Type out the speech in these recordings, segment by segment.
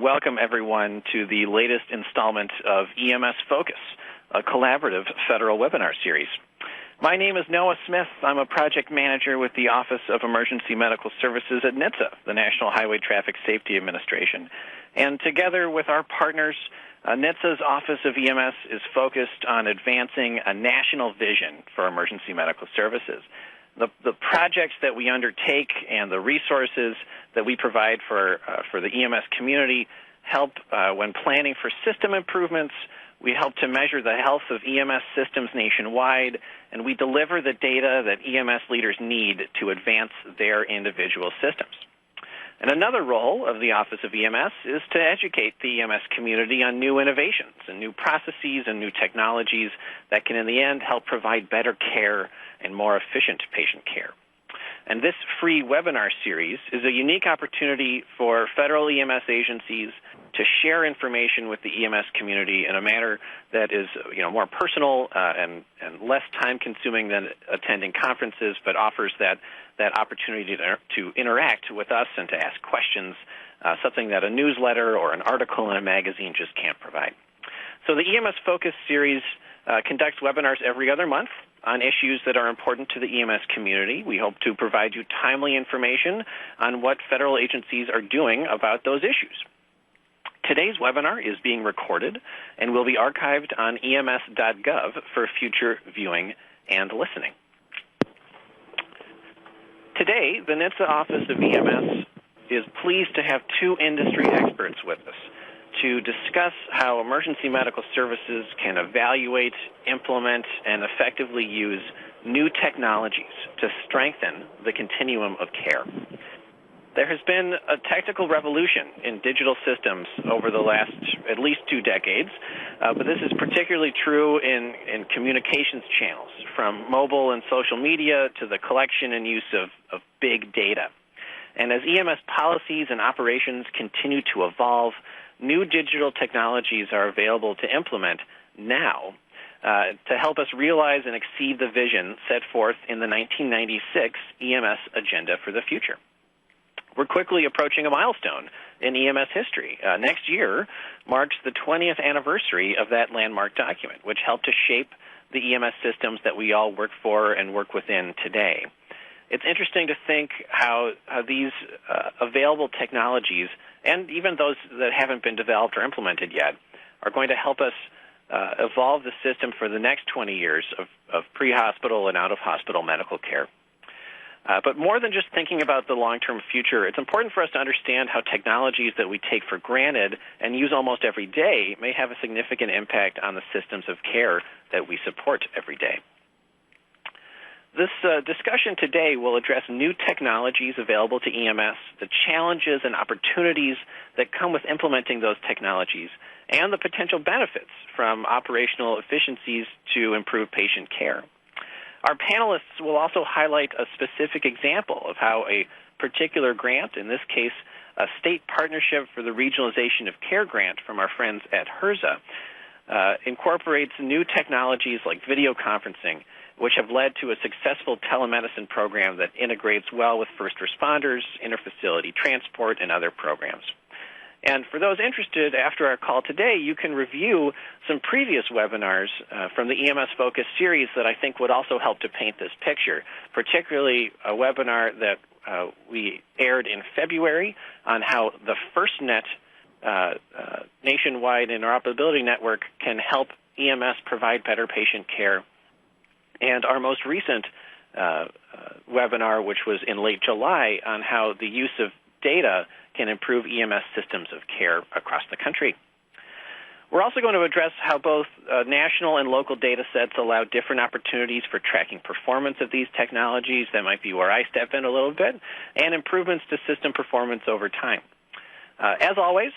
welcome everyone to the latest installment of EMS Focus, a collaborative federal webinar series. My name is Noah Smith. I'm a project manager with the Office of Emergency Medical Services at NHTSA, the National Highway Traffic Safety Administration. And together with our partners, NHTSA's Office of EMS is focused on advancing a national vision for emergency medical services. The projects that we undertake and the resources that we provide for the EMS community help when planning for system improvements. We help to measure the health of EMS systems nationwide, and we deliver the data that EMS leaders need to advance their individual systems. And another role of the Office of EMS is to educate the EMS community on new innovations and new processes and new technologies that can, in the end, help provide better care and more efficient patient care. And this free webinar series is a unique opportunity for federal EMS agencies to share information with the EMS community in a manner that is, more personal and less time-consuming than attending conferences, but offers that opportunity to interact with us and to ask questions, something that a newsletter or an article in a magazine just can't provide. So the EMS Focus series conducts webinars every other month on issues that are important to the EMS community. We hope to provide you timely information on what federal agencies are doing about those issues. Today's webinar is being recorded and will be archived on ems.gov for future viewing and listening. Today, the NHTSA Office of EMS is pleased to have two industry experts with us to discuss how emergency medical services can evaluate, implement, and effectively use new technologies to strengthen the continuum of care. There has been a technical revolution in digital systems over the last at least 2 decades, but this is particularly true in communications channels, from mobile and social media to the collection and use of big data. And as EMS policies and operations continue to evolve, new digital technologies are available to implement now to help us realize and exceed the vision set forth in the 1996 EMS Agenda for the Future. We're quickly approaching a milestone in EMS history. Next year marks the 20th anniversary of that landmark document, which helped to shape the EMS systems that we all work for and work within today. It's interesting to think how these available technologies, and even those that haven't been developed or implemented yet, are going to help us evolve the system for the next 20 years of pre-hospital and out-of-hospital medical care. But more than just thinking about the long-term future, it's important for us to understand how technologies that we take for granted and use almost every day may have a significant impact on the systems of care that we support every day. This discussion today will address new technologies available to EMS, the challenges and opportunities that come with implementing those technologies, and the potential benefits from operational efficiencies to improve patient care. Our panelists will also highlight a specific example of how a particular grant, in this case a state partnership for the regionalization of care grant from our friends at HRSA, incorporates new technologies like video conferencing, which have led to a successful telemedicine program that integrates well with first responders, interfacility transport, and other programs. And for those interested, after our call today, you can review some previous webinars from the EMS Focus series that I think would also help to paint this picture, particularly a webinar that we aired in February on how the FirstNet nationwide interoperability network can help EMS provide better patient care, and our most recent webinar, which was in late July, on how the use of data can improve EMS systems of care across the country. We're also going to address how both national and local data sets allow different opportunities for tracking performance of these technologies. That might be where I step in a little bit, and improvements to system performance over time. As always,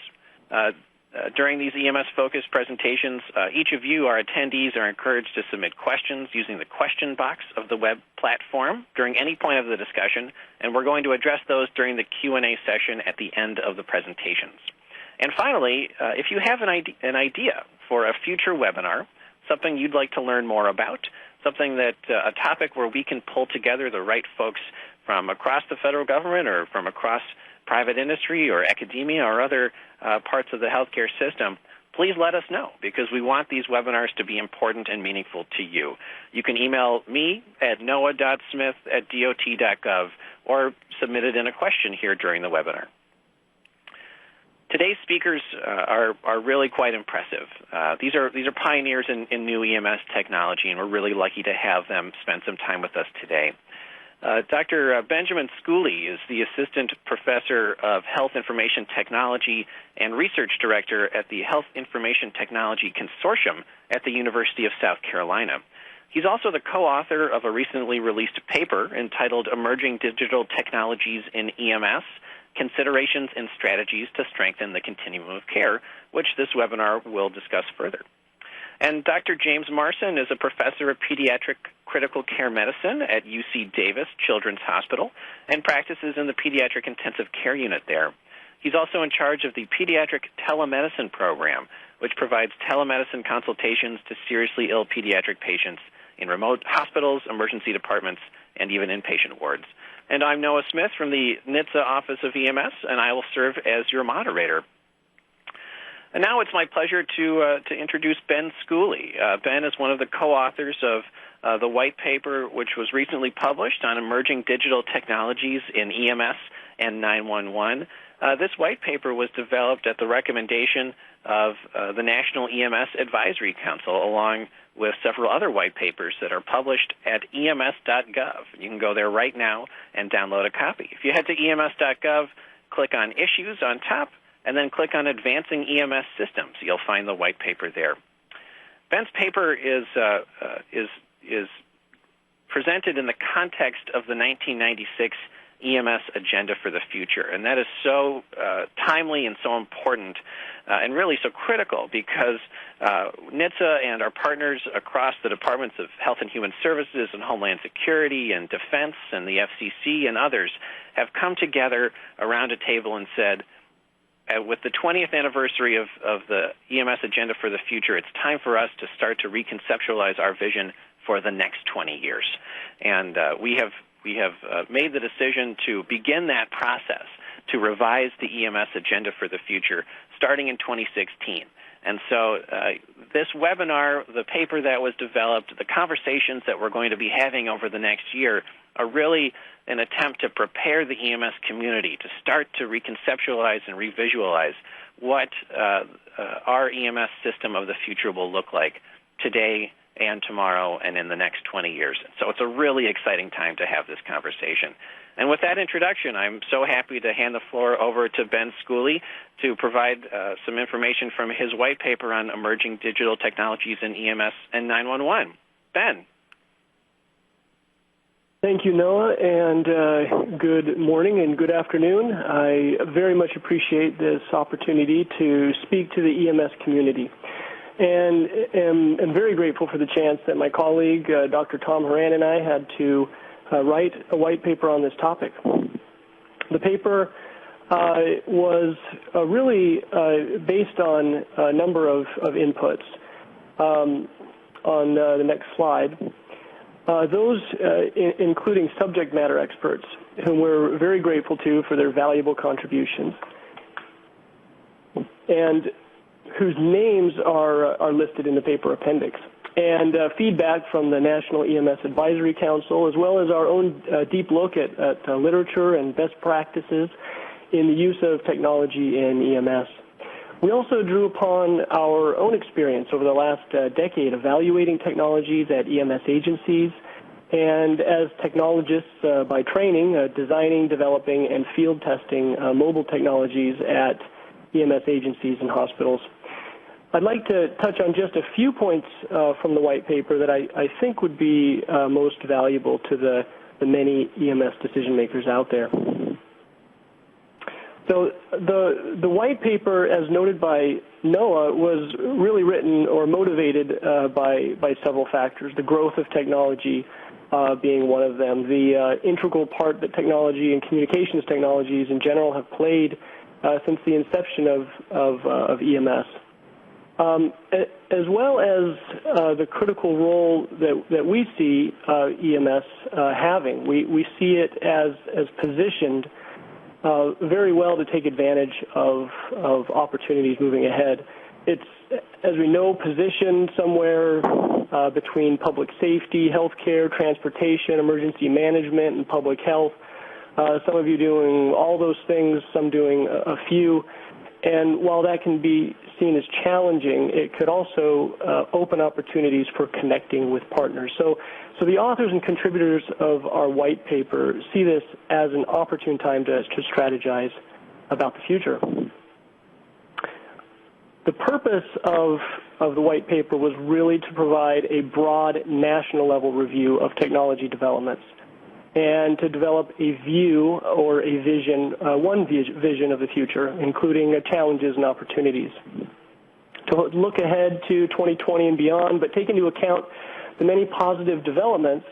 during these EMS Focus presentations, each of you, our attendees, are encouraged to submit questions using the question box of the web platform during any point of the discussion, and we're going to address those during the Q&A session at the end of the presentations. And finally, if you have an idea for a future webinar, something you'd like to learn more about, something that a topic where we can pull together the right folks from across the federal government or from across private industry or academia or other parts of the healthcare system, please let us know, because we want these webinars to be important and meaningful to you. You can email me at noah.smith@dot.gov or submit it in a question here during the webinar. Today's speakers are really quite impressive. These are pioneers in new EMS technology, and we're really lucky to have them spend some time with us today. Dr. Benjamin Schooley is the Assistant Professor of Health Information Technology and Research Director at the Health Information Technology Consortium at the University of South Carolina. He's also the co-author of a recently released paper entitled Emerging Digital Technologies in EMS, Considerations and Strategies to Strengthen the Continuum of Care, which this webinar will discuss further. And Dr. James Marson is a professor of pediatric critical care medicine at UC Davis Children's Hospital and practices in the pediatric intensive care unit there. He's also in charge of the pediatric telemedicine program, which provides telemedicine consultations to seriously ill pediatric patients in remote hospitals, emergency departments, and even inpatient wards. And I'm Noah Smith from the NHTSA Office of EMS, and I will serve as your moderator. And now it's my pleasure to introduce Ben Schooley. Ben is one of the co-authors of the white paper, which was recently published on emerging digital technologies in EMS and 911. This white paper was developed at the recommendation of the National EMS Advisory Council, along with several other white papers that are published at ems.gov. You can go there right now and download a copy. If you head to ems.gov, click on Issues on top, and then click on Advancing EMS Systems. You'll find the white paper there. Ben's paper is presented in the context of the 1996 EMS Agenda for the Future, and that is so timely and so important and really so critical, because NHTSA and our partners across the Departments of Health and Human Services and Homeland Security and Defense and the FCC and others have come together around a table and said, with the 20th anniversary of the EMS Agenda for the Future, it's time for us to start to reconceptualize our vision for the next 20 years. And we have made the decision to begin that process to revise the EMS Agenda for the Future starting in 2016. And so this webinar, the paper that was developed, the conversations that we're going to be having over the next year are really an attempt to prepare the EMS community to start to reconceptualize and revisualize what our EMS system of the future will look like today and tomorrow and in the next 20 years. So it's a really exciting time to have this conversation. And with that introduction, I'm so happy to hand the floor over to Ben Schooley to provide some information from his white paper on emerging digital technologies in EMS and 911. Ben. Thank you, Noah, and good morning and good afternoon. I very much appreciate this opportunity to speak to the EMS community, and am very grateful for the chance that my colleague, Dr. Tom Horan, and I had to write a white paper on this topic. The paper was really based on a number of inputs. On the next slide, those including subject matter experts, whom we're very grateful to for their valuable contributions, and whose names are listed in the paper appendix, and feedback from the National EMS Advisory Council, as well as our own deep look at literature and best practices in the use of technology in EMS. We also drew upon our own experience over the last decade evaluating technologies at EMS agencies, and as technologists by training, designing, developing, and field testing mobile technologies at EMS agencies and hospitals. I'd like to touch on just a few points from the white paper that I think would be most valuable to the many EMS decision makers out there. So the white paper, as noted by Noah, was really written or motivated by several factors, the growth of technology being one of them, the integral part that technology and communications technologies in general have played since the inception of EMS. As well as the critical role that we see EMS having. We see it as positioned very well to take advantage of opportunities moving ahead. It's, as we know, positioned somewhere between public safety, healthcare, transportation, emergency management, and public health. Some of you doing all those things, some doing a few. And while that can be seen as challenging, it could also open opportunities for connecting with partners. So the authors and contributors of our white paper see this as an opportune time to strategize about the future. The purpose of the white paper was really to provide a broad national level review of technology developments and to develop a view or a vision, one vision of the future, including challenges and opportunities. To look ahead to 2020 and beyond, but take into account the many positive developments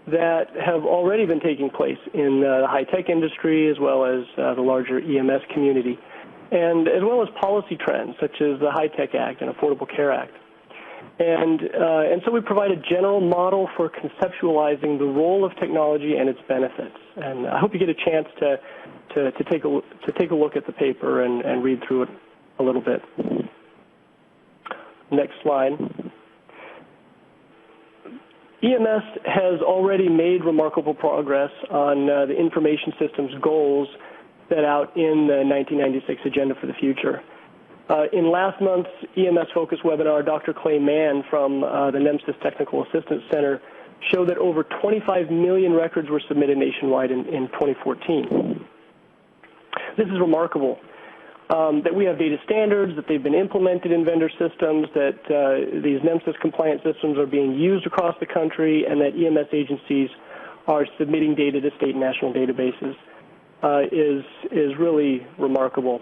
that have already been taking place in the high-tech industry as well as the larger EMS community, and as well as policy trends such as the High-Tech Act and Affordable Care Act. And so we provide a general model for conceptualizing the role of technology and its benefits. And I hope you get a chance to take a look at the paper and read through it a little bit. Next slide. EMS has already made remarkable progress on the information systems goals set out in the 1996 Agenda for the Future. In last month's EMS Focus webinar, Dr. Clay Mann from the NEMSIS Technical Assistance Center showed that over 25 million records were submitted nationwide in 2014. This is remarkable. That we have data standards, that they've been implemented in vendor systems, that these NEMSIS compliant systems are being used across the country, and that EMS agencies are submitting data to state and national databases is really remarkable.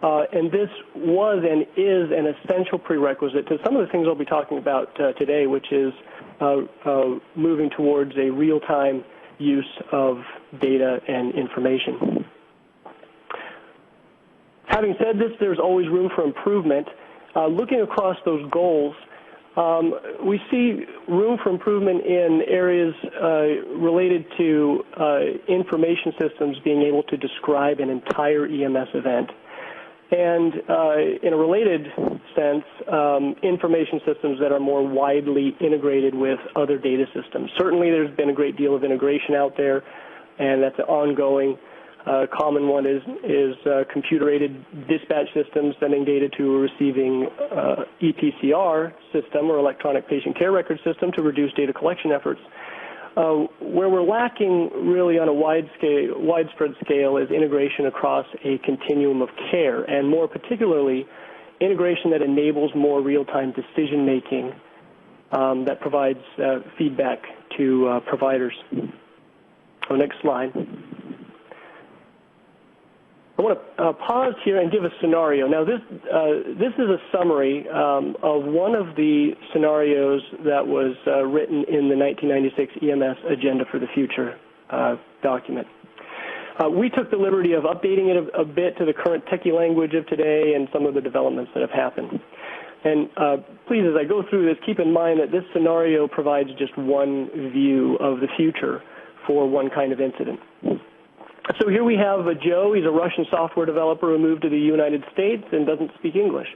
And this was and is an essential prerequisite to some of the things I'll be talking about today, which is moving towards a real-time use of data and information. Having said this, there's always room for improvement. Looking across those goals, we see room for improvement in areas related to information systems being able to describe an entire EMS event. And in a related sense, information systems that are more widely integrated with other data systems. Certainly there's been a great deal of integration out there, and that's ongoing. A common one is computer-aided dispatch systems sending data to a receiving EPCR system, or electronic patient care record system, to reduce data collection efforts. Where we're lacking really on a widespread scale is integration across a continuum of care, and more particularly, integration that enables more real-time decision-making that provides feedback to providers. Next slide. I want to pause here and give a scenario. Now, this is a summary of one of the scenarios that was written in the 1996 EMS Agenda for the Future document. We took the liberty of updating it a bit to the current techie language of today and some of the developments that have happened. And please, as I go through this, keep in mind that this scenario provides just one view of the future for one kind of incident. So here we have Joe. He's a Russian software developer who moved to the United States and doesn't speak English.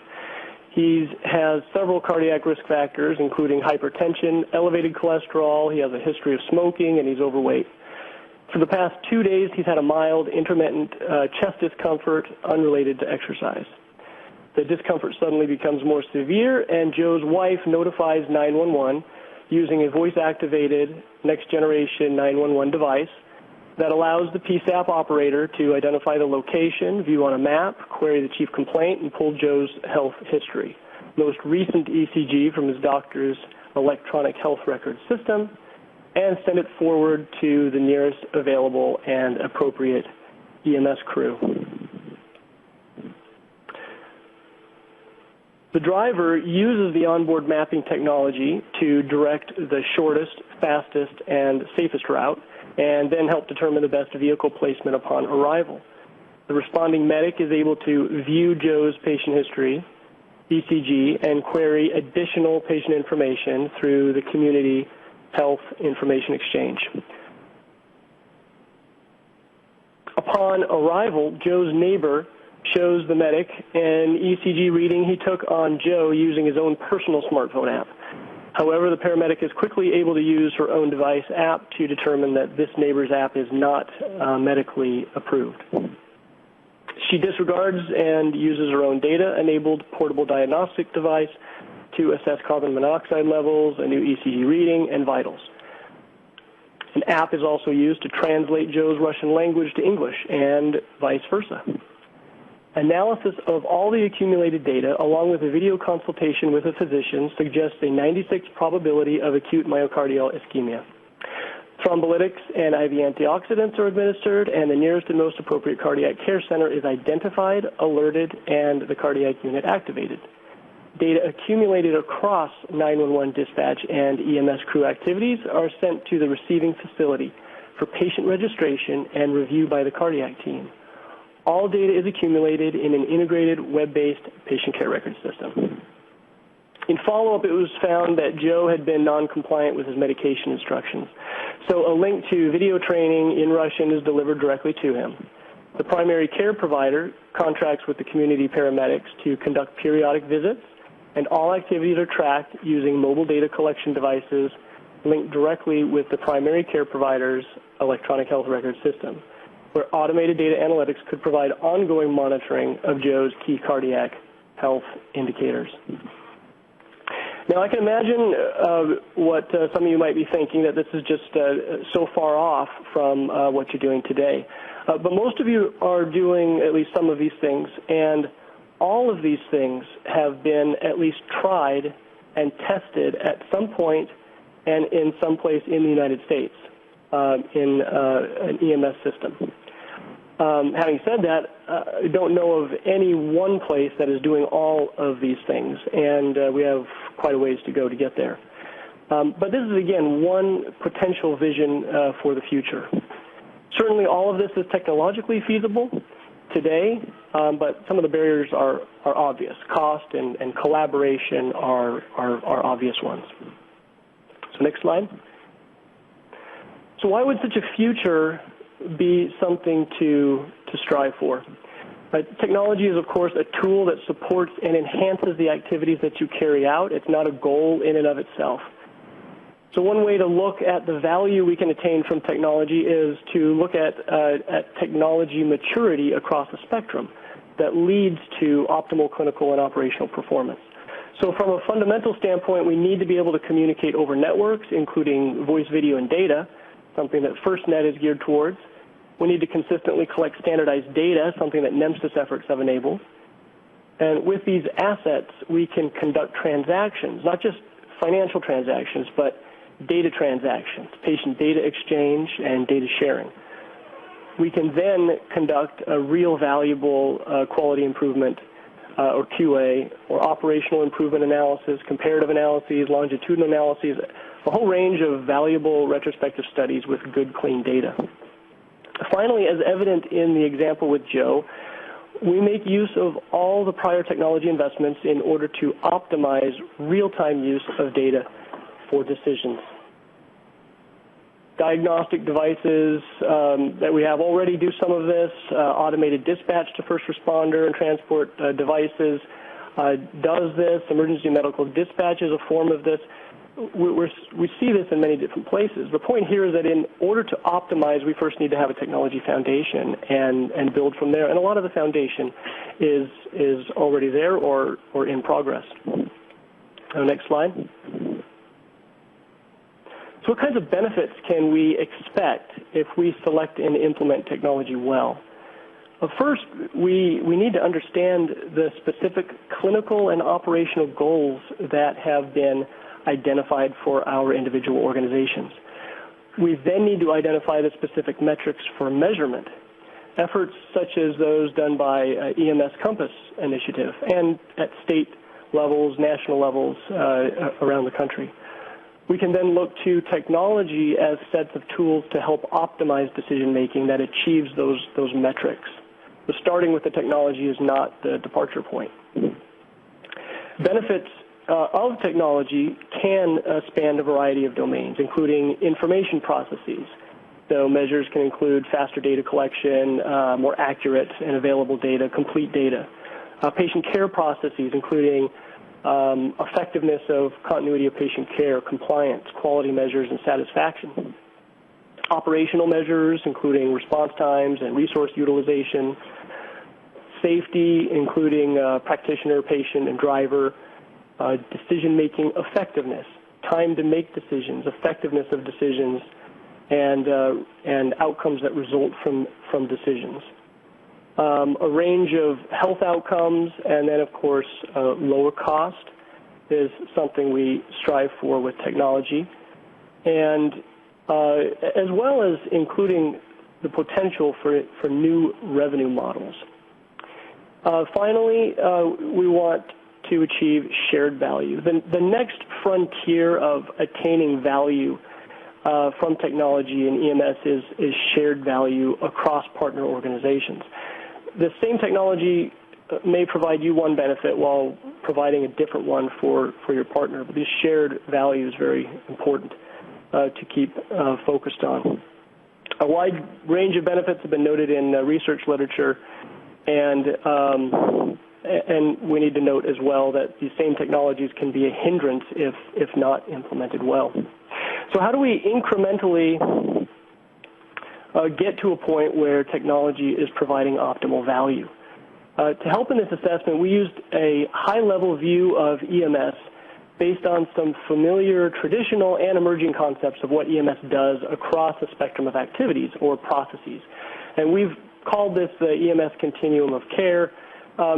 He has several cardiac risk factors, including hypertension, elevated cholesterol. He has a history of smoking, and he's overweight. For the past 2 days, he's had a mild, intermittent chest discomfort unrelated to exercise. The discomfort suddenly becomes more severe, and Joe's wife notifies 911 using a voice-activated next-generation 911 device that allows the PSAP operator to identify the location, view on a map, query the chief complaint, and pull Joe's health history. Most recent ECG from his doctor's electronic health record system, and send it forward to the nearest available and appropriate EMS crew. The driver uses the onboard mapping technology to direct the shortest, fastest, and safest route, and then help determine the best vehicle placement upon arrival. The responding medic is able to view Joe's patient history, ECG, and query additional patient information through the Community Health Information Exchange. Upon arrival, Joe's neighbor shows the medic an ECG reading he took on Joe using his own personal smartphone app. However, the paramedic is quickly able to use her own device app to determine that this neighbor's app is not medically approved. She disregards and uses her own data-enabled portable diagnostic device to assess carbon monoxide levels, a new ECG reading, and vitals. An app is also used to translate Joe's Russian language to English and vice versa. Analysis of all the accumulated data, along with a video consultation with a physician, suggests a 96% probability of acute myocardial ischemia. Thrombolytics and IV antioxidants are administered, and the nearest and most appropriate cardiac care center is identified, alerted, and the cardiac unit activated. Data accumulated across 911 dispatch and EMS crew activities are sent to the receiving facility for patient registration and review by the cardiac team. All data is accumulated in an integrated web-based patient care record system. In follow-up, it was found that Joe had been non-compliant with his medication instructions. So a link to video training in Russian is delivered directly to him. The primary care provider contracts with the community paramedics to conduct periodic visits, and all activities are tracked using mobile data collection devices linked directly with the primary care provider's electronic health record system, where automated data analytics could provide ongoing monitoring of Joe's key cardiac health indicators. Now, I can imagine what some of you might be thinking, that this is just so far off from what you're doing today. But most of you are doing at least some of these things, and all of these things have been at least tried and tested at some point and in some place in the United States in an EMS system. Having said that, I don't know of any one place that is doing all of these things, and we have quite a ways to go to get there. But this is, again, one potential vision for the future. Certainly all of this is technologically feasible today, but some of the barriers are obvious. Cost and collaboration are obvious ones. So next slide. So why would such a future be something to strive for? Technology is, of course, a tool that supports and enhances the activities that you carry out. It's not a goal in and of itself. So one way to look at the value we can attain from technology is to look at technology maturity across a spectrum that leads to optimal clinical and operational performance. So from a fundamental standpoint, we need to be able to communicate over networks, including voice, video, and data, something that FirstNet is geared towards. We need to consistently collect standardized data, something that NEMSIS efforts have enabled. And with these assets, we can conduct transactions, not just financial transactions, but data transactions, patient data exchange, and data sharing. We can then conduct a real valuable quality improvement or QA or operational improvement analysis, comparative analyses, longitudinal analyses, a whole range of valuable retrospective studies with good, clean data. Finally, as evident in the example with Joe, we make use of all the prior technology investments in order to optimize real-time use of data for decisions. Diagnostic devices that we have already do some of this. Automated dispatch to first responder and transport devices does this. Emergency medical dispatch is a form of this. We see this in many different places. The point here is that in order to optimize, we first need to have a technology foundation and build from there. And a lot of the foundation is already there or in progress. Next slide. So what kinds of benefits can we expect if we select and implement technology well? First, we need to understand the specific clinical and operational goals that have been identified for our individual organizations. We then need to identify the specific metrics for measurement. Efforts such as those done by EMS Compass Initiative and at state levels, national levels around the country. We can then look to technology as sets of tools to help optimize decision-making that achieves those metrics. So starting with the technology is not the departure point. Benefits of technology can span a variety of domains, including information processes, So measures can include faster data collection, more accurate and available data, complete data. Patient care processes, including effectiveness of continuity of patient care, compliance, quality measures, and satisfaction. Operational measures, including response times and resource utilization. Safety, including practitioner, patient, and driver. Decision-making effectiveness, time to make decisions, effectiveness of decisions, and outcomes that result from decisions. A range of health outcomes, and then, of course, lower cost is something we strive for with technology, and as well as including the potential for new revenue models. Finally, we want to achieve shared value. The next frontier of attaining value from technology in EMS is shared value across partner organizations. The same technology may provide you one benefit while providing a different one for your partner, but this shared value is very important to keep focused on. A wide range of benefits have been noted in research literature, and we need to note as well that these same technologies can be a hindrance if not implemented well. So how do we incrementally get to a point where technology is providing optimal value? To help in this assessment, we used a high-level view of EMS based on some familiar traditional and emerging concepts of what EMS does across a spectrum of activities or processes. And we've called this the EMS continuum of care,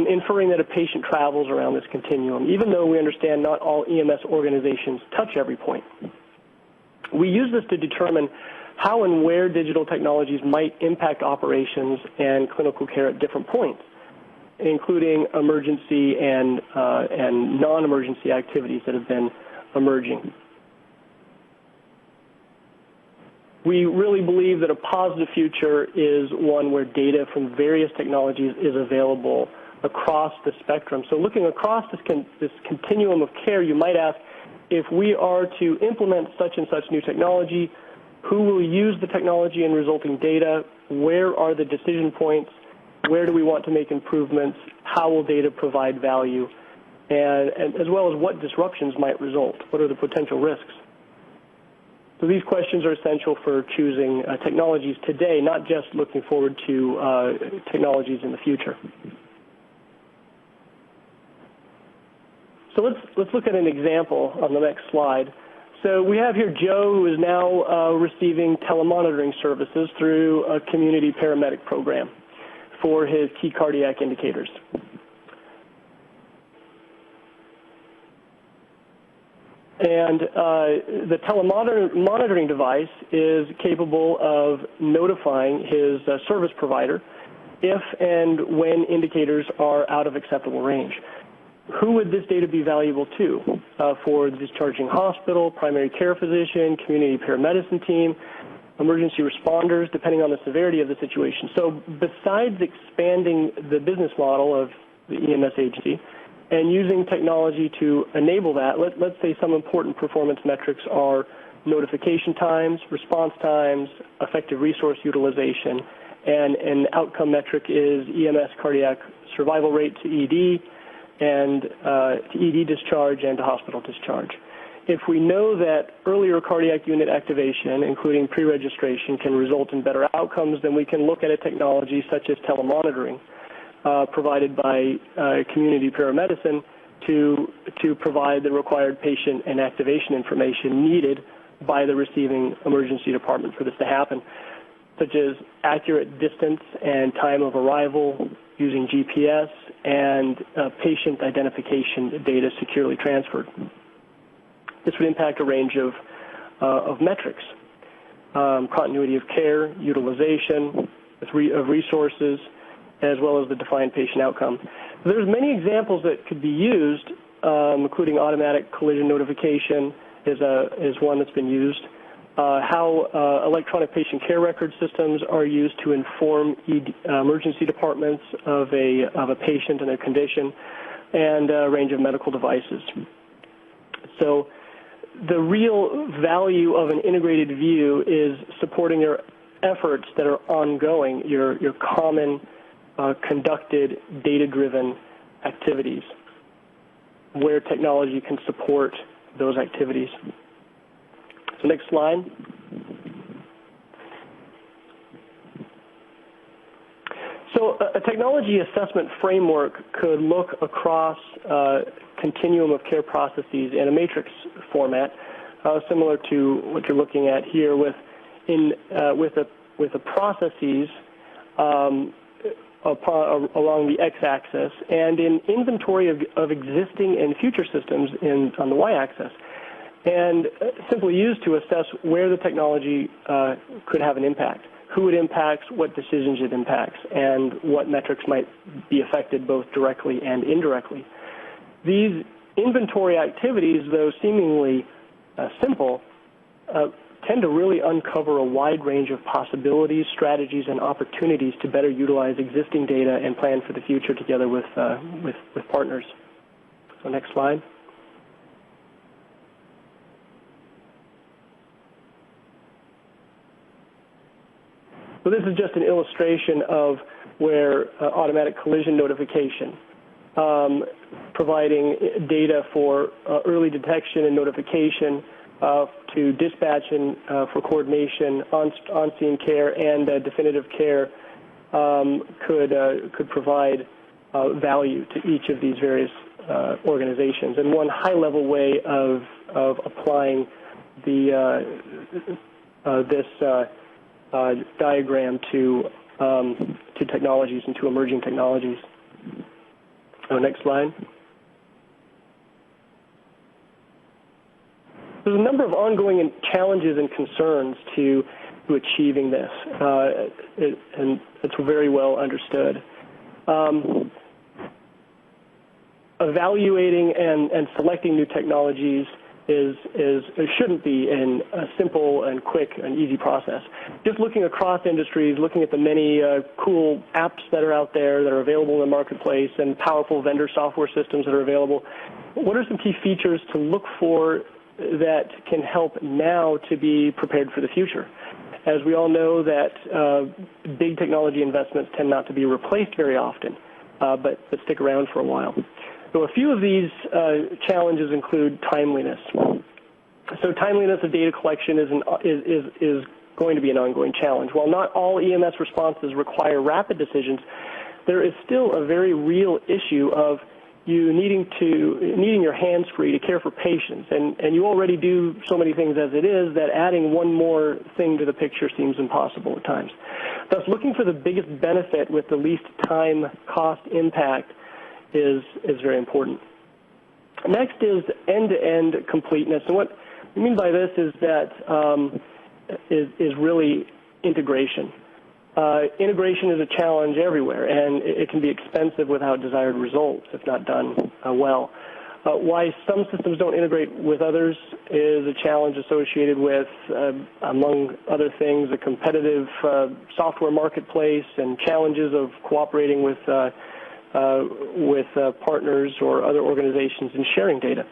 inferring that a patient travels around this continuum, even though we understand not all EMS organizations touch every point. We use this to determine how and where digital technologies might impact operations and clinical care at different points, including emergency and non-emergency activities that have been emerging. We really believe that a positive future is one where data from various technologies is available across the spectrum. So looking across this continuum of care, you might ask, if we are to implement such and such new technology, who will use the technology and resulting data? Where are the decision points? Where do we want to make improvements? How will data provide value? And as well as what disruptions might result? What are the potential risks? So these questions are essential for choosing technologies today, not just looking forward to technologies in the future. So let's look at an example on the next slide. So we have here Joe, who is now receiving telemonitoring services through a community paramedic program for his key cardiac indicators. And the telemonitoring device is capable of notifying his service provider if and when indicators are out of acceptable range. Who would this data be valuable to? For the discharging hospital, primary care physician, community paramedicine team, emergency responders, depending on the severity of the situation. So besides expanding the business model of the EMS agency and using technology to enable that, let's say some important performance metrics are notification times, response times, effective resource utilization, and an outcome metric is EMS cardiac survival rate to ED, and to ED discharge and to hospital discharge. If we know that earlier cardiac unit activation, including pre-registration, can result in better outcomes, then we can look at a technology such as telemonitoring provided by community paramedicine to provide the required patient and activation information needed by the receiving emergency department for this to happen, such as accurate distance and time of arrival using GPS and patient identification data securely transferred. This would impact a range of metrics, continuity of care, utilization of resources, as well as the defined patient outcome. There's many examples that could be used, including automatic collision notification is one that's been used, how electronic patient care record systems are used to inform emergency departments of a patient and their condition, and a range of medical devices. So the real value of an integrated view is supporting efforts that are ongoing, your common conducted data-driven activities, where technology can support those activities. So next slide. So a technology assessment framework could look across a continuum of care processes in a matrix format, similar to what you're looking at here with the processes along the x-axis and in inventory of existing and future systems on the y-axis, and simply used to assess where the technology could have an impact, who it impacts, what decisions it impacts, and what metrics might be affected both directly and indirectly. These inventory activities, though seemingly simple, tend to really uncover a wide range of possibilities, strategies, and opportunities to better utilize existing data and plan for the future together with partners. So next slide. So this is just an illustration of where automatic collision notification, providing data for early detection and notification to dispatch and for coordination, on-scene care, and definitive care could provide value to each of these various organizations. And one high-level way of applying this diagram to technologies and to emerging technologies. Next slide. There's a number of ongoing challenges and concerns to achieving this, and it's very well understood. Evaluating and selecting new technologies shouldn't be a simple and quick and easy process. Just looking across industries, looking at the many cool apps that are out there that are available in the marketplace and powerful vendor software systems that are available, what are some key features to look for that can help now to be prepared for the future? As we all know that big technology investments tend not to be replaced very often, but stick around for a while. So a few of these challenges include timeliness. So timeliness of data collection is going to be an ongoing challenge. While not all EMS responses require rapid decisions, there is still a very real issue of you needing your hands free to care for patients, and you already do so many things as it is that adding one more thing to the picture seems impossible at times. Thus, looking for the biggest benefit with the least time, cost, impact is very important. Next is end-to-end completeness, and what we mean by this is that is really integration. Integration is a challenge everywhere, and it can be expensive without desired results if not done well. Why some systems don't integrate with others is a challenge associated with, among other things, a competitive software marketplace and challenges of cooperating with partners or other organizations in sharing data.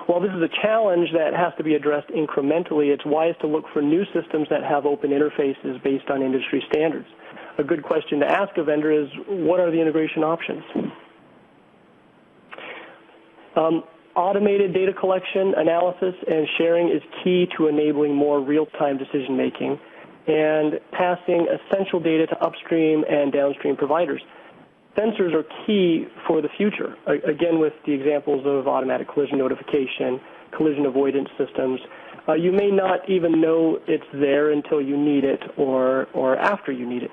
While this is a challenge that has to be addressed incrementally, it's wise to look for new systems that have open interfaces based on industry standards. A good question to ask a vendor is, what are the integration options? Automated data collection, analysis, and sharing is key to enabling more real-time decision-making and passing essential data to upstream and downstream providers. Sensors are key for the future, again with the examples of automatic collision notification, collision avoidance systems. You may not even know it's there until you need it or after you need it.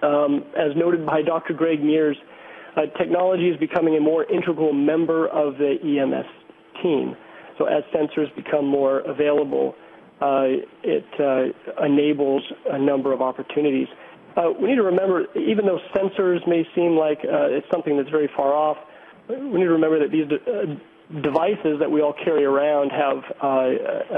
As noted by Dr. Greg Mears, technology is becoming a more integral member of the EMS team. So as sensors become more available, it enables a number of opportunities. We need to remember, even though sensors may seem like it's something that's very far off, we need to remember that these devices that we all carry around have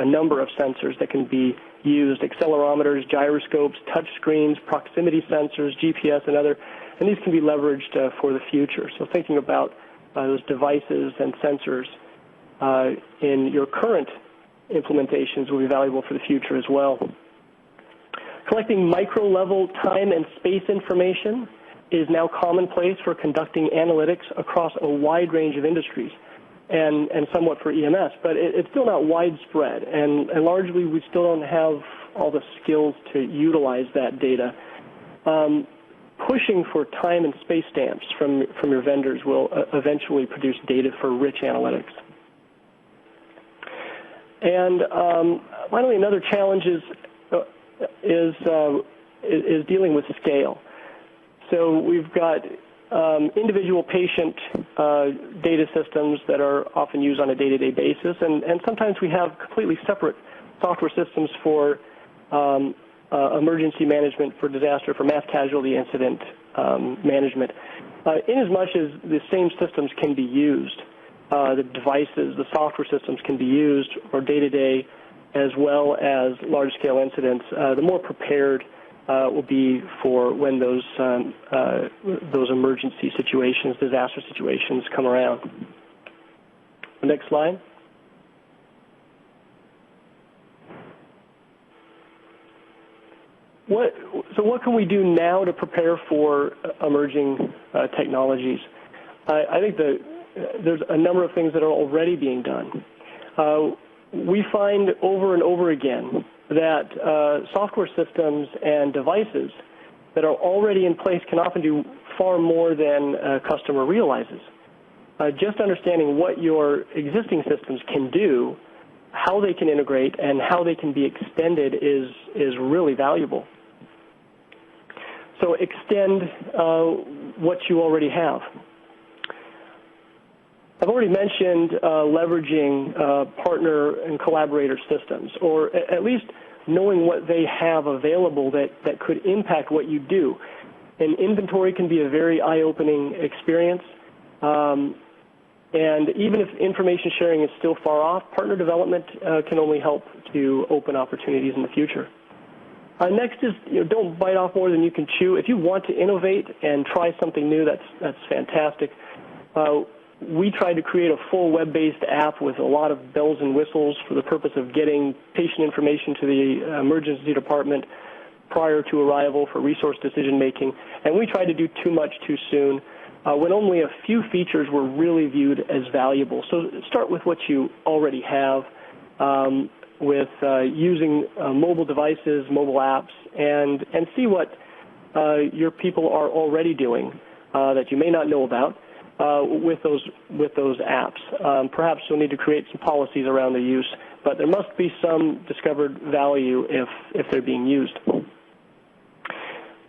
a number of sensors that can be used: accelerometers, gyroscopes, touch screens, proximity sensors, GPS, and other. And these can be leveraged for the future. So thinking about those devices and sensors in your current implementations will be valuable for the future as well. Collecting micro-level time and space information is now commonplace for conducting analytics across a wide range of industries, and somewhat for EMS, but it's still not widespread, and largely we still don't have all the skills to utilize that data. Pushing for time and space stamps from your vendors will eventually produce data for rich analytics. And finally, another challenge is dealing with scale. So we've got individual patient data systems that are often used on a day-to-day basis, and sometimes we have completely separate software systems for emergency management, for disaster, for mass casualty incident management. Inasmuch as the same systems can be used, the devices, the software systems can be used for day-to-day as well as large-scale incidents, the more prepared will be for when those emergency situations, disaster situations come around. The next slide. So what can we do now to prepare for emerging technologies? I think there's a number of things that are already being done. We find over and over again that software systems and devices that are already in place can often do far more than a customer realizes. Just understanding what your existing systems can do, how they can integrate, and how they can be extended is really valuable. So extend what you already have. I've already mentioned leveraging partner and collaborator systems, or at least knowing what they have available that could impact what you do. An inventory can be a very eye-opening experience, and even if information sharing is still far off, partner development can only help to open opportunities in the future. Next is, don't bite off more than you can chew. If you want to innovate and try something new, that's fantastic. We tried to create a full web-based app with a lot of bells and whistles for the purpose of getting patient information to the emergency department prior to arrival for resource decision-making, and we tried to do too much too soon when only a few features were really viewed as valuable. So start with what you already have, with using mobile devices, mobile apps, and see what your people are already doing that you may not know about with those apps. Perhaps you'll need to create some policies around their use, but there must be some discovered value if they're being used.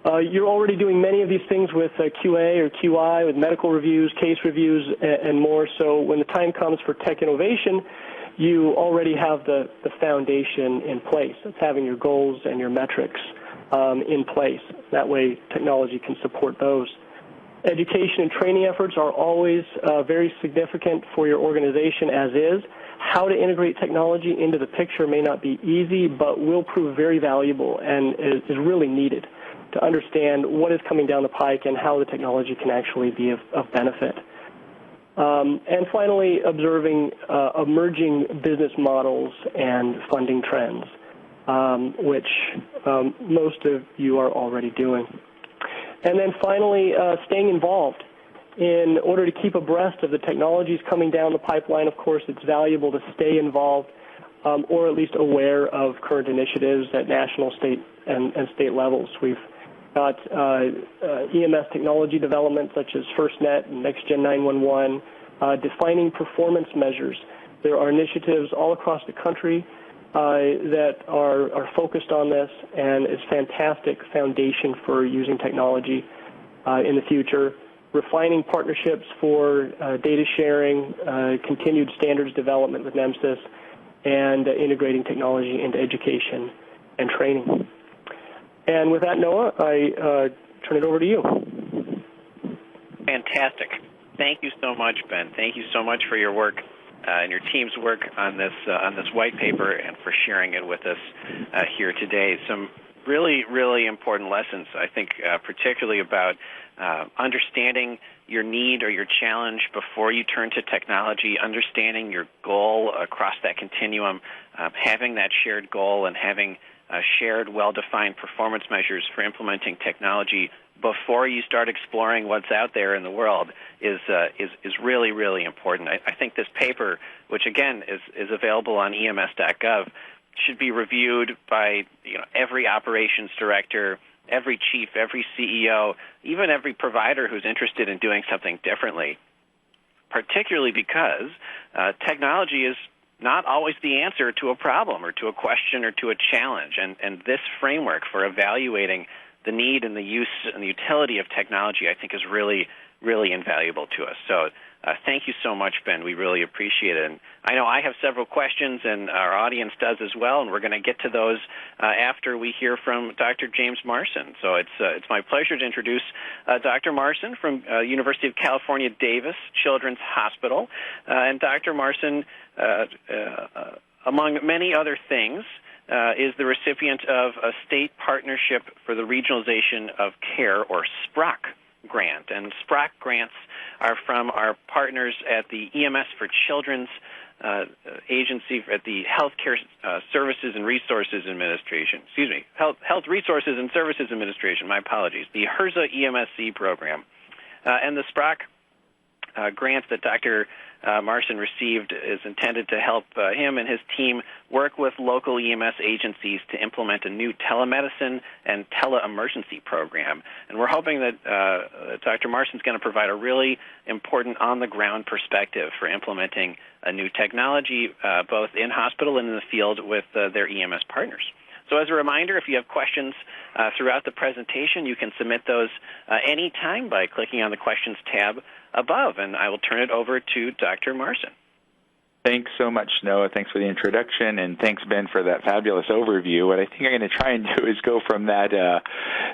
You're already doing many of these things with QA or QI, with medical reviews, case reviews, and more. So when the time comes for tech innovation, you already have the foundation in place. It's having your goals and your metrics in place. That way technology can support those. Education and training efforts are always very significant for your organization as is. How to integrate technology into the picture may not be easy, but will prove very valuable and is really needed to understand what is coming down the pike and how the technology can actually be of benefit. And finally, observing emerging business models and funding trends, which most of you are already doing. And then finally, staying involved. In order to keep abreast of the technologies coming down the pipeline, of course, it's valuable to stay involved or at least aware of current initiatives at national, state, and state levels. We've got EMS technology development such as FirstNet and NextGen 911, defining performance measures. There are initiatives all across the country that are focused on this, and it's a fantastic foundation for using technology in the future. Refining partnerships for data sharing, continued standards development with NEMSIS, and integrating technology into education and training. And with that, Noah, I turn it over to you. Fantastic. Thank you so much, Ben. Thank you so much for your work and your team's work on this white paper and for sharing it with us here today. Some really, really important lessons, I think, particularly about understanding your need or your challenge before you turn to technology, understanding your goal across that continuum, having that shared goal and having shared, well-defined performance measures for implementing technology before you start exploring what's out there in the world is really, really important. I think this paper, which again is available on EMS.gov, should be reviewed by every operations director, every chief, every CEO, even every provider who's interested in doing something differently, particularly because technology is not always the answer to a problem or to a question or to a challenge. And this framework for evaluating the need and the use and the utility of technology, I think, is really, really invaluable to us. So thank you so much, Ben. We really appreciate it. And I know I have several questions, and our audience does as well, and we're going to get to those after we hear from Dr. James Marson. So it's my pleasure to introduce Dr. Marson from University of California, Davis Children's Hospital. And Dr. Marson, among many other things, is the recipient of a State Partnership for the Regionalization of Care, or SPROC, grant. And SPROC grants are from our partners at the EMS for Children's agency at the Healthcare Services and Resources Administration. Excuse me, Health Resources and Services Administration. My apologies. The HRSA EMSC program. And the SPROC grant that Dr. Marson received is intended to help him and his team work with local EMS agencies to implement a new telemedicine and tele-emergency program. And we're hoping that Dr. Marson is going to provide a really important on-the-ground perspective for implementing a new technology both in hospital and in the field with their EMS partners. So as a reminder, if you have questions throughout the presentation, you can submit those anytime by clicking on the Questions tab above, and I will turn it over to Dr. Marson. Thanks so much, Noah. Thanks for the introduction, and thanks, Ben, for that fabulous overview. What I think I'm going to try and do is go from that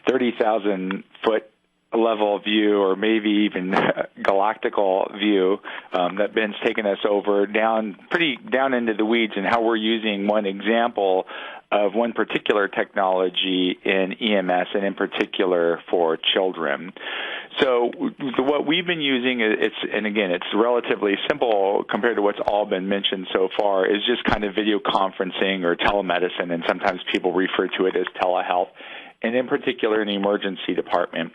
30,000-foot level view, or maybe even galactical view that Ben's taken us over, pretty down into the weeds, and how we're using one example of one particular technology in EMS, and in particular for children. So what we've been using, it's relatively simple compared to what's all been mentioned so far, is just kind of video conferencing or telemedicine, and sometimes people refer to it as telehealth, and in particular in the emergency department.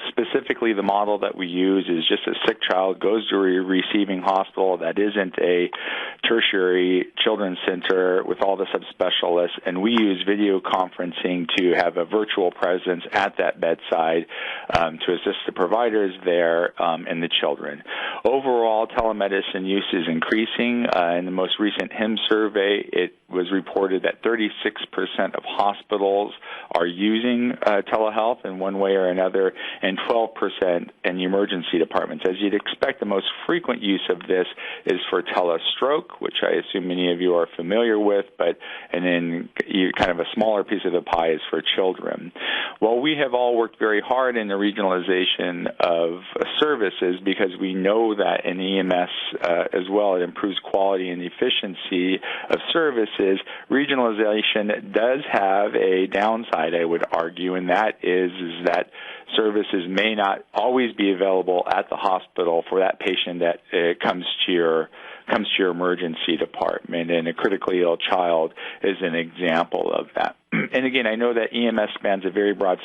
Specifically, the model that we use is just a sick child goes to a receiving hospital that isn't a tertiary children's center with all the subspecialists, and we use video conferencing to have a virtual presence at that bedside to assist the providers there and the children. Overall, telemedicine use is increasing. In the most recent HIMSS survey, it was reported that 36% of hospitals are using telehealth in one way or another, and 12% in the emergency departments. As you'd expect, the most frequent use of this is for telestroke, which I assume many of you are familiar with, and then kind of a smaller piece of the pie is for children. Well, we have all worked very hard in the regionalization of services, because we know that in EMS as well, it improves quality and efficiency of services. Regionalization does have a downside, I would argue, and that is that services may not always be available at the hospital for that patient that comes to your emergency department, and a critically ill child is an example of that. And again, I know that EMS spans a very broad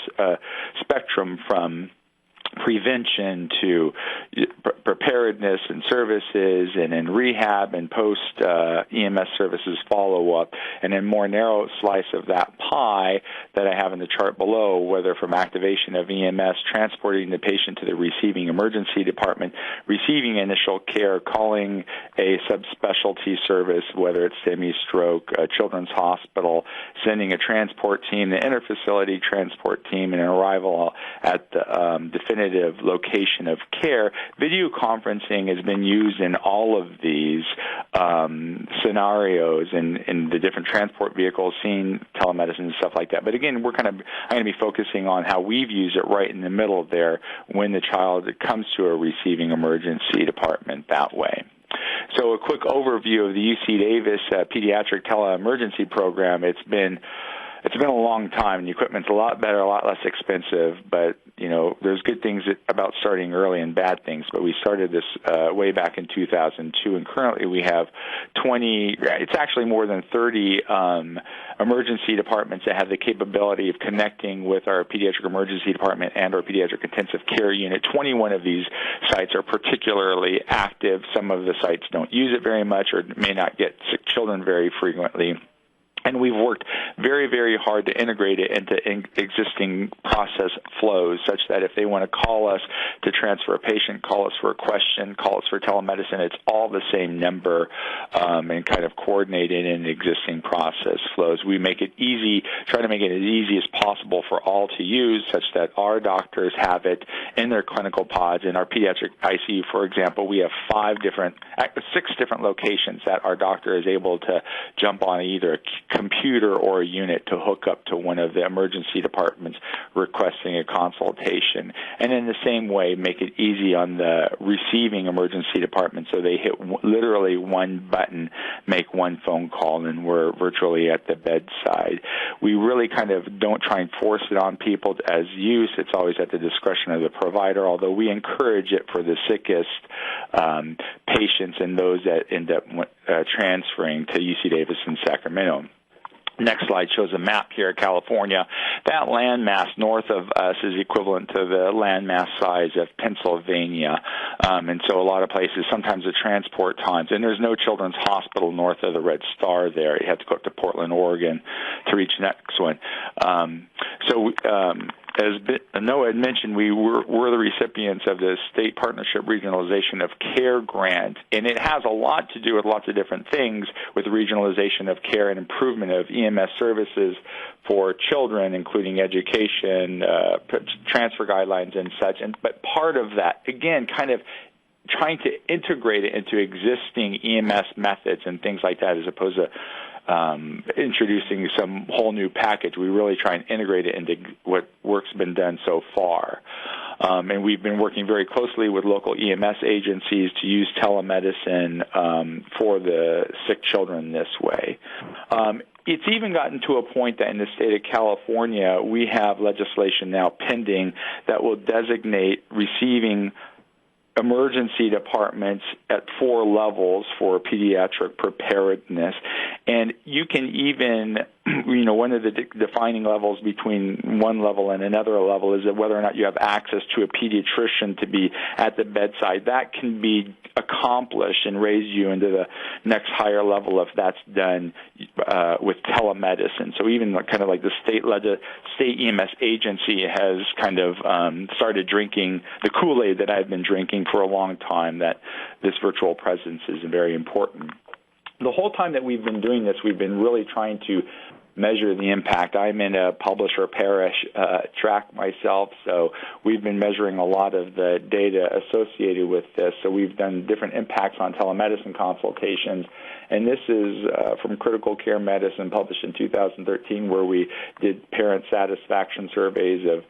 spectrum from prevention to preparedness and services, and in rehab and post EMS services follow-up, and a more narrow slice of that pie that I have in the chart below, whether from activation of EMS, transporting the patient to the receiving emergency department, receiving initial care, calling a subspecialty service, whether it's semi-stroke, a children's hospital, sending a transport team, the interfacility transport team, and an arrival at the definitive location of care. Video conferencing has been used in all of these scenarios in the different transport vehicles, seeing telemedicine and stuff like that. But again, I'm going to be focusing on how we've used it right in the middle there when the child comes to a receiving emergency department that way. So a quick overview of the UC Davis pediatric tele-emergency program. It's been it's been a long time, and the equipment's a lot better, a lot less expensive, but, there's good things about starting early and bad things. But we started this way back in 2002, and currently we have it's actually more than 30 emergency departments that have the capability of connecting with our pediatric emergency department and our pediatric intensive care unit. 21 of these sites are particularly active. Some of the sites don't use it very much or may not get sick children very frequently. And we've worked very, very hard to integrate it into existing process flows such that if they want to call us to transfer a patient, call us for a question, call us for telemedicine, it's all the same number and kind of coordinated in existing process flows. We make it easy, try to make it as easy as possible for all to use such that our doctors have it in their clinical pods. In our pediatric ICU, for example, we have 6 different locations that our doctor is able to jump on either a computer or a unit to hook up to one of the emergency departments requesting a consultation. And in the same way, make it easy on the receiving emergency department so they hit literally one button, make one phone call, and we're virtually at the bedside. We really kind of don't try and force it on people as use. It's always at the discretion of the provider, although we encourage it for the sickest patients and those that end up transferring to UC Davis in Sacramento. Next slide shows a map here of California. That landmass north of us is equivalent to the landmass size of Pennsylvania. And so a lot of places, sometimes the transport times, and there's no children's hospital north of the red star there. You have to go up to Portland, Oregon to reach the next one. As Noah had mentioned, we're the recipients of the State Partnership Regionalization of Care grant, and it has a lot to do with lots of different things with regionalization of care and improvement of EMS services for children, including education, transfer guidelines and such. But part of that, again, kind of trying to integrate it into existing EMS methods and things like that as opposed to introducing some whole new package. We really try and integrate it into what work's been done so far. And we've been working very closely with local EMS agencies to use telemedicine for the sick children this way. It's even gotten to a point that in the state of California, we have legislation now pending that will designate receiving emergency departments at 4 levels for pediatric preparedness. And you can even, one of the defining levels between one level and another level is that whether or not you have access to a pediatrician to be at the bedside. That can be accomplished and raise you into the next higher level if that's done with telemedicine. So even kind of like the state EMS agency has kind of started drinking the Kool-Aid that I've been drinking for a long time, that this virtual presence is very important. The whole time that we've been doing this, we've been really trying to measure the impact. I'm in a publisher parish track myself, so we've been measuring a lot of the data associated with this. So we've done different impacts on telemedicine consultations, and this is from Critical Care Medicine, published in 2013, where we did parent satisfaction surveys of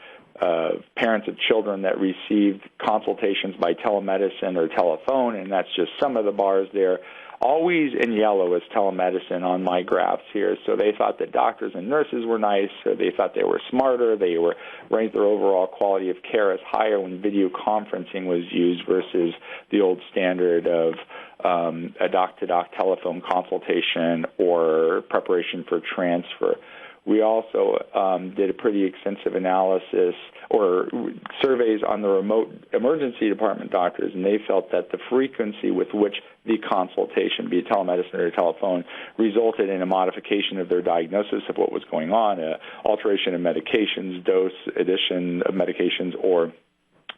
parents of children that received consultations by telemedicine or telephone, and that's just some of the bars there. Always in yellow is telemedicine on my graphs here. So they thought that doctors and nurses were nice, or they thought they were smarter, they were ranked their overall quality of care as higher when video conferencing was used versus the old standard of a doc-to-doc telephone consultation or preparation for transfer. We also did a pretty extensive analysis or surveys on the remote emergency department doctors, and they felt that the frequency with which the consultation, be it telemedicine or telephone, resulted in a modification of their diagnosis of what was going on, alteration of medications, dose, addition of medications, or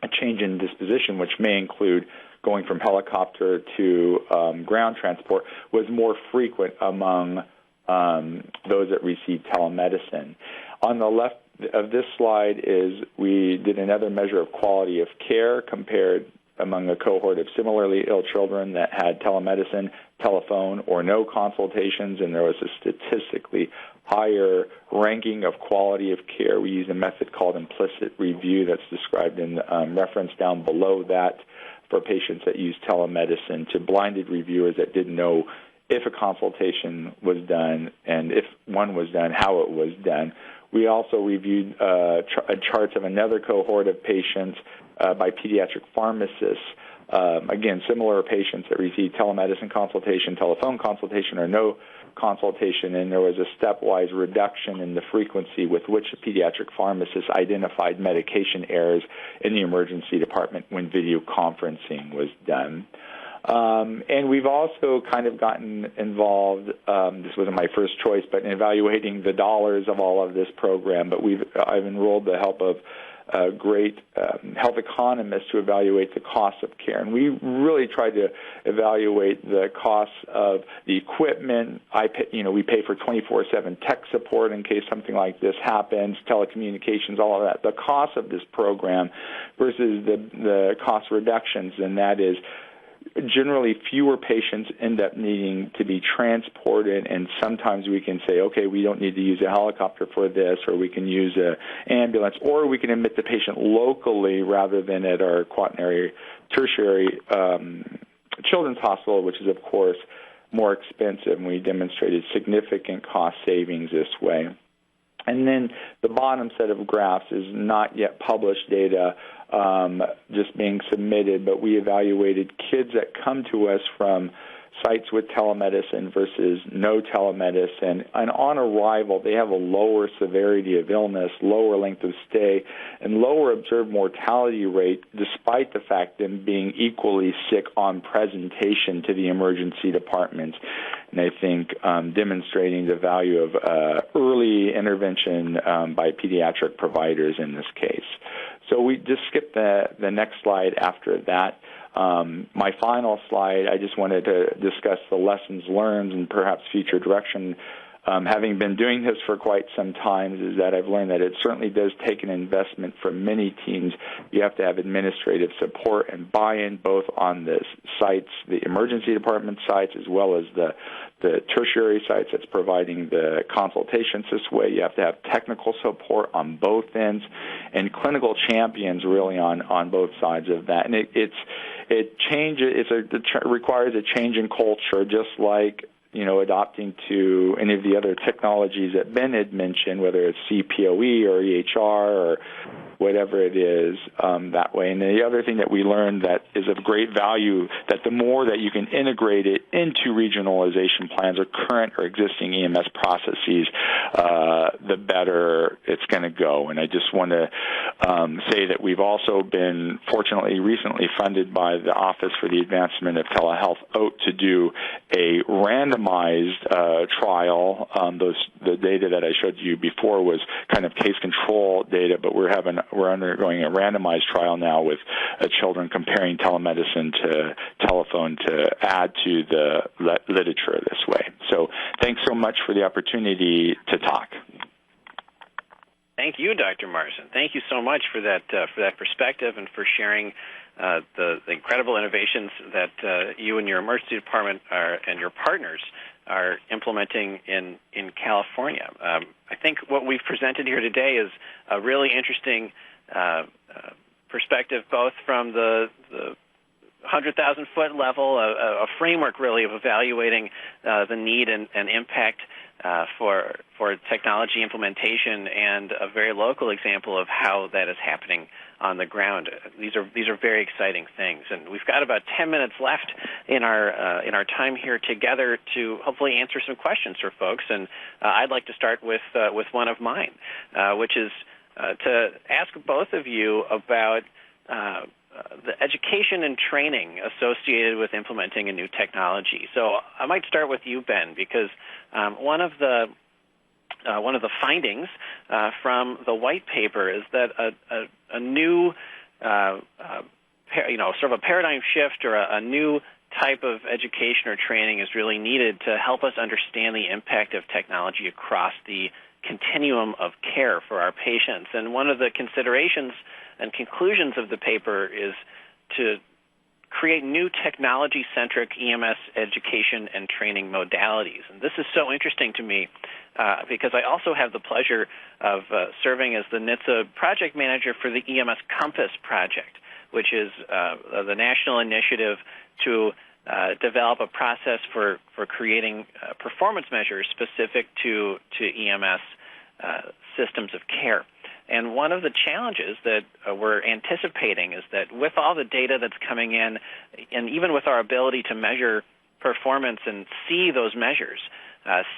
a change in disposition, which may include going from helicopter to ground transport, was more frequent among those that received telemedicine. On the left of this slide is we did another measure of quality of care compared among a cohort of similarly ill children that had telemedicine, telephone, or no consultations, and there was a statistically higher ranking of quality of care. We use a method called implicit review that's described in reference down below that for patients that use telemedicine to blinded reviewers that didn't know if a consultation was done, and if one was done, how it was done. We also reviewed charts of another cohort of patients by pediatric pharmacists. Again, similar patients that received telemedicine consultation, telephone consultation, or no consultation, and there was a stepwise reduction in the frequency with which a pediatric pharmacist identified medication errors in the emergency department when video conferencing was done. And we've also kind of gotten involved, this wasn't my first choice, but in evaluating the dollars of all of this program, but I've enrolled the help of great health economists to evaluate the cost of care. And we really tried to evaluate the costs of the equipment. We pay for 24/7 tech support in case something like this happens, telecommunications, all of that. The cost of this program versus the cost reductions, and that is generally fewer patients end up needing to be transported, and sometimes we can say, okay, we don't need to use a helicopter for this, or we can use an ambulance, or we can admit the patient locally rather than at our quaternary tertiary children's hospital, which is, of course, more expensive, and we demonstrated significant cost savings this way. And then the bottom set of graphs is not yet published data, just being submitted, but we evaluated kids that come to us from sites with telemedicine versus no telemedicine. And on arrival, they have a lower severity of illness, lower length of stay, and lower observed mortality rate, despite the fact them being equally sick on presentation to the emergency departments. And I think demonstrating the value of early intervention by pediatric providers in this case. So we just skipped the next slide after that. My final slide, I just wanted to discuss the lessons learned and perhaps future direction. Having been doing this for quite some time, is that I've learned that it certainly does take an investment from many teams. You have to have administrative support and buy-in both on the sites, the emergency department sites, as well as the tertiary sites that's providing the consultations this way. You have to have technical support on both ends and clinical champions really on both sides of that. And it requires a change in culture, just like adopting to any of the other technologies that Ben had mentioned, whether it's CPOE or EHR or whatever it is, that way. And the other thing that we learned that is of great value, that the more that you can integrate it into regionalization plans or current or existing EMS processes, the better it's going to go. And I just want to say that we've also been fortunately recently funded by the Office for the Advancement of Telehealth, OAT, to do a randomized trial. The data that I showed you before was kind of case control data, but we're undergoing a randomized trial now with children comparing telemedicine to telephone to add to the literature this way. So thanks so much for the opportunity to talk. Thank you, Dr. Marson. Thank you so much for that perspective and for sharing the incredible innovations that you and your emergency department and your partners are implementing in California. I think what we've presented here today is a really interesting perspective, both from the 100,000-foot level, a framework really of evaluating the need and impact for technology implementation, and a very local example of how that is happening on the ground. These are very exciting things, and we've got about 10 minutes left in our time here together to hopefully answer some questions for folks. And I'd like to start with one of mine, which is to ask both of you about the education and training associated with implementing a new technology. So I might start with you, Ben, because one of the findings from the white paper is that a new, sort of a paradigm shift or a new type of education or training is really needed to help us understand the impact of technology across the continuum of care for our patients. And one of the considerations and conclusions of the paper is to create new technology-centric EMS education and training modalities. And this is so interesting to me because I also have the pleasure of serving as the NHTSA project manager for the EMS Compass project, which is the national initiative to develop a process for creating performance measures specific to EMS systems of care. And one of the challenges that we're anticipating is that with all the data that's coming in, and even with our ability to measure performance and see those measures,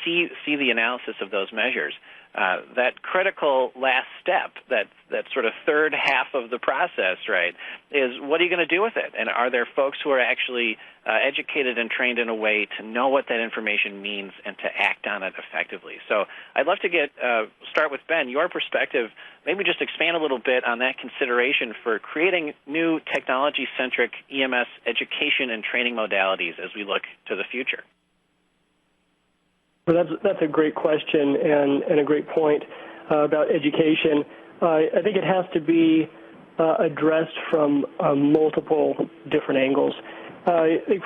see the analysis of those measures, that critical last step, that sort of third half of the process, right, is what are you going to do with it? And are there folks who are actually educated and trained in a way to know what that information means and to act on it effectively? So I'd love to start with Ben, your perspective, maybe just expand a little bit on that consideration for creating new technology-centric EMS education and training modalities as we look to the future. Well, that's a great question and a great point about education. I think it has to be addressed from multiple different angles. I think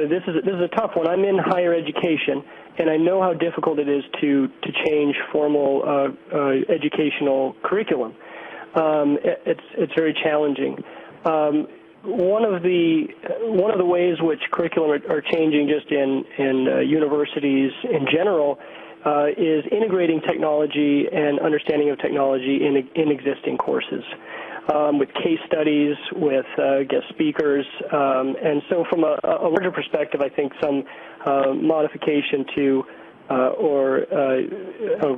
this is a tough one. I'm in higher education, and I know how difficult it is to change formal educational curriculum. It's very challenging. One of the ways which curriculum are changing just in universities in general is integrating technology and understanding of technology in existing courses, with case studies, with guest speakers, and so from a larger perspective, I think some modification to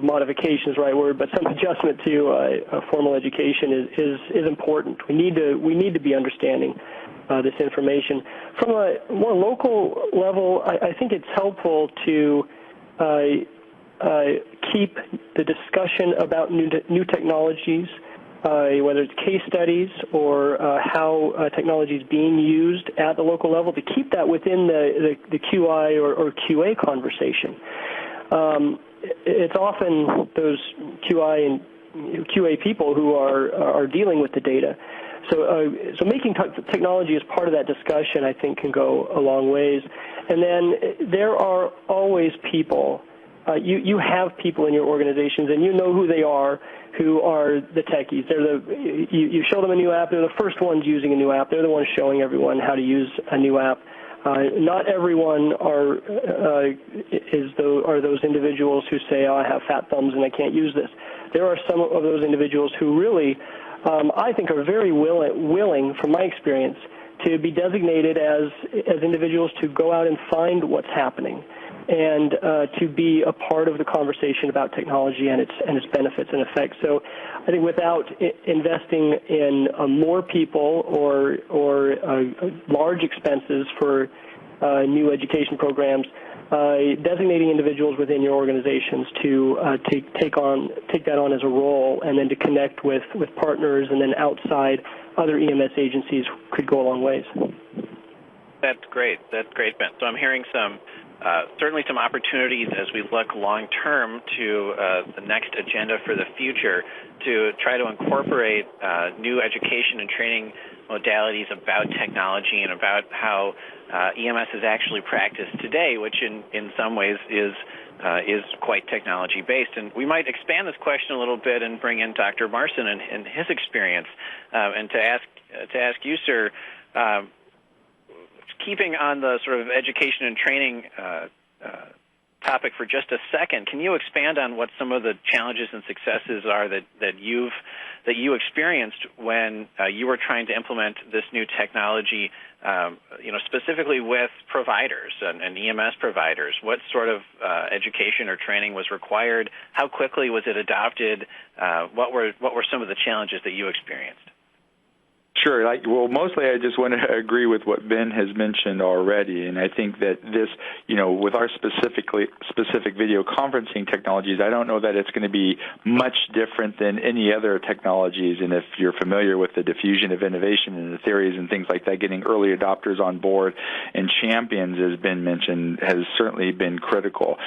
modification is the right word, but some adjustment to formal education is important. We need to be understanding this information. From a more local level, I think it's helpful to keep the discussion about new technologies, whether it's case studies or how technology is being used at the local level, to keep that within the QI or QA conversation. It's often those QI and QA people who are dealing with the data. So making technology as part of that discussion, I think, can go a long ways. And then there are always people. You have people in your organizations, and you know who they are, who are the techies. You show them a new app. They're the first ones using a new app. They're the ones showing everyone how to use a new app. Not everyone are those individuals who say, "Oh, I have fat thumbs and I can't use this." There are some of those individuals who really, I think, are very willing, from my experience, to be designated as individuals to go out and find what's happening, and to be a part of the conversation about technology and its benefits and effects. So I think without investing in more people or large expenses for new education programs, designating individuals within your organizations to take that on as a role, and then to connect with partners and then outside other EMS agencies could go a long ways. That's great, Ben. So I'm hearing certainly some opportunities as we look long-term to the next agenda for the future to try to incorporate new education and training modalities about technology and about how EMS is actually practiced today, which in some ways is quite technology-based. And we might expand this question a little bit and bring in Dr. Marson and his experience, and to ask you, sir, keeping on the sort of education and training topic for just a second, can you expand on what some of the challenges and successes are that you experienced when you were trying to implement this new technology, specifically with providers and EMS providers? What sort of education or training was required? How quickly was it adopted? What were some of the challenges that you experienced? Sure. Mostly I just want to agree with what Ben has mentioned already, and I think that this, with our specific video conferencing technologies, I don't know that it's going to be much different than any other technologies. And if you're familiar with the diffusion of innovation and the theories and things like that, getting early adopters on board and champions, as Ben mentioned, has certainly been critical.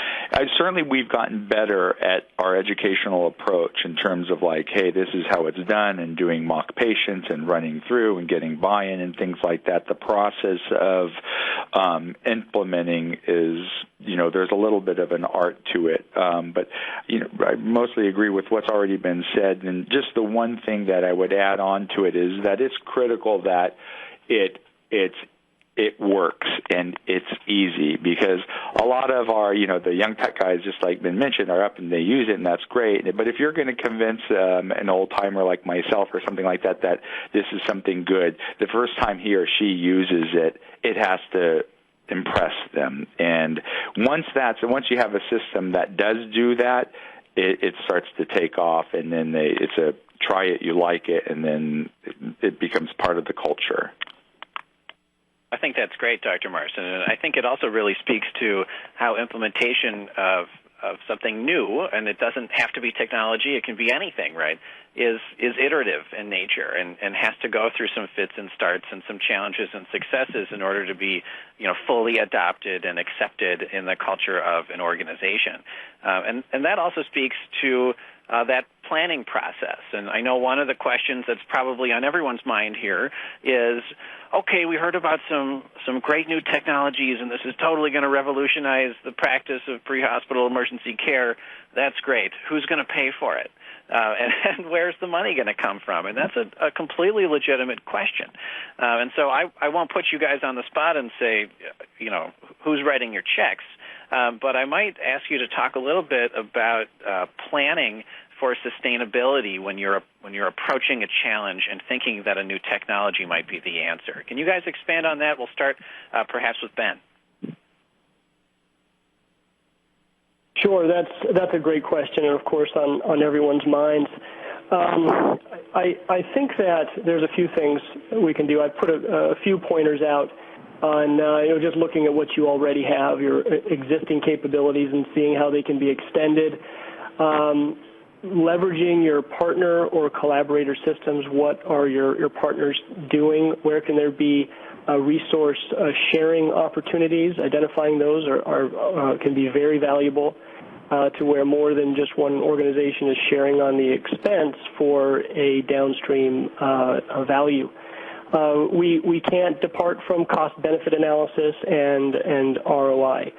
Certainly we've gotten better at our educational approach in terms of hey, this is how it's done, and doing mock patients and running through and getting buy-in and things like that. The process of implementing is, there's a little bit of an art to it. But I mostly agree with what's already been said. And just the one thing that I would add on to it is that it's critical that it's it works and it's easy, because a lot of our, the young tech guys, just like been mentioned, are up and they use it, and that's great. But if you're going to convince an old-timer like myself or something like that this is something good, the first time he or she uses it, it has to impress them. And once you have a system that does do that, it starts to take off, and then it's a try it, you like it, and then it becomes part of the culture. I think that's great, Dr. Marston, and I think it also really speaks to how implementation of something new, and it doesn't have to be technology, it can be anything, right, is iterative in nature and has to go through some fits and starts and some challenges and successes in order to be, fully adopted and accepted in the culture of an organization. And that also speaks to that planning process. And I know one of the questions that's probably on everyone's mind here is, okay, we heard about some great new technologies, and this is totally going to revolutionize the practice of pre-hospital emergency care. That's great. Who's going to pay for it? And where's the money going to come from? And that's a completely legitimate question. And so I won't put you guys on the spot and say, who's writing your checks. But I might ask you to talk a little bit about planning for sustainability when you're approaching a challenge and thinking that a new technology might be the answer. Can you guys expand on that? We'll start perhaps with Ben. Sure, that's a great question, and of course on everyone's minds. I think that there's a few things we can do. I put a few pointers out on just looking at what you already have, your existing capabilities, and seeing how they can be extended. Leveraging your partner or collaborator systems. What are your partners doing? Where can there be resource sharing opportunities? Identifying those can be very valuable to where more than just one organization is sharing on the expense for a downstream value. We can't depart from cost-benefit analysis and ROI.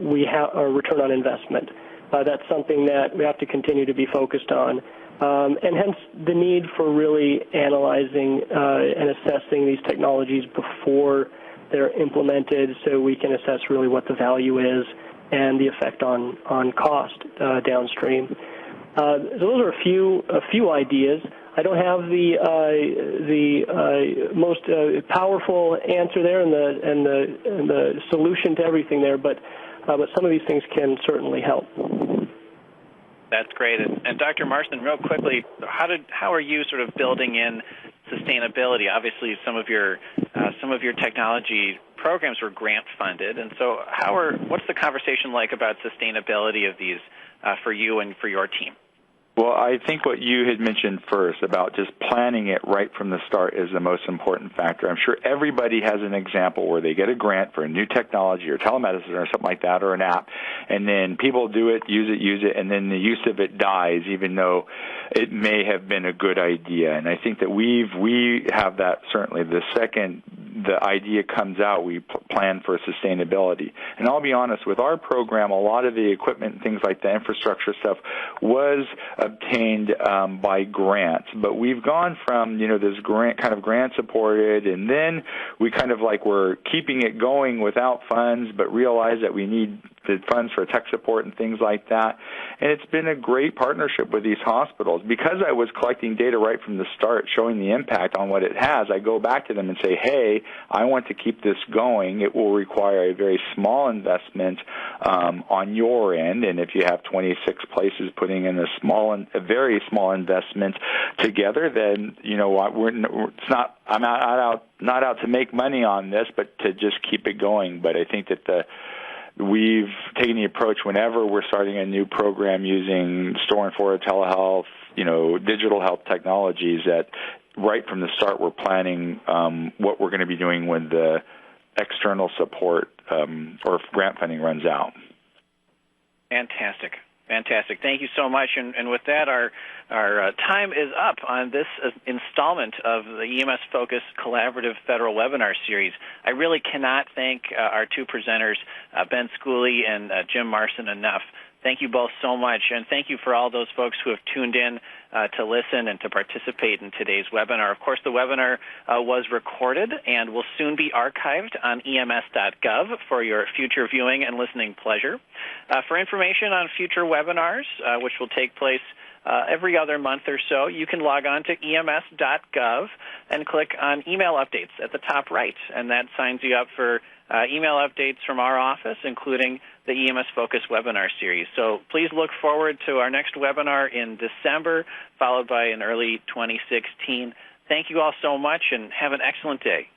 We have a return on investment. That's something that we have to continue to be focused on. And hence the need for really analyzing and assessing these technologies before they're implemented, so we can assess really what the value is and the effect on cost downstream. Those are a few ideas. I don't have the most powerful answer there and the solution to everything there, but some of these things can certainly help. That's great. And Dr. Marston, real quickly, how are you sort of building in sustainability? Obviously, some of your technology programs were grant funded, and so what's the conversation like about sustainability of these for you and for your team? Well, I think what you had mentioned first about just planning it right from the start is the most important factor. I'm sure everybody has an example where they get a grant for a new technology or telemedicine or something like that, or an app, and then people do it, use it, and then the use of it dies, even though it may have been a good idea. And I think that we have that certainly. The second the idea comes out, we plan for sustainability. And I'll be honest, with our program, a lot of the equipment and things like the infrastructure stuff was obtained by grants, but we've gone from this grant supported, and then we kind of like we're keeping it going without funds, but realize that we need the funds for tech support and things like that. And it's been a great partnership with these hospitals. Because I was collecting data right from the start, showing the impact on what it has, I go back to them and say, hey, I want to keep this going. It will require a very small investment on your end, and if you have 26 places putting in a very small investment together, then it's not. I'm not out to make money on this, but to just keep it going. But I think that we've taken the approach whenever we're starting a new program using store and forward telehealth, digital health technologies, that right from the start we're planning what we're going to be doing when the external support or if grant funding runs out. Fantastic. Thank you so much. And with that, our time is up on this installment of the EMS-focused collaborative federal webinar series. I really cannot thank our two presenters, Ben Schooley and Jim Marston, enough Thank you both so much, and thank you for all those folks who have tuned in to listen and to participate in today's webinar. Of course, the webinar was recorded and will soon be archived on ems.gov for your future viewing and listening pleasure. For information on future webinars, which will take place every other month or so, you can log on to ems.gov and click on email updates at the top right, and that signs you up for email updates from our office, including the EMS Focus webinar series. So please look forward to our next webinar in December, followed by in early 2016. Thank you all so much, and have an excellent day.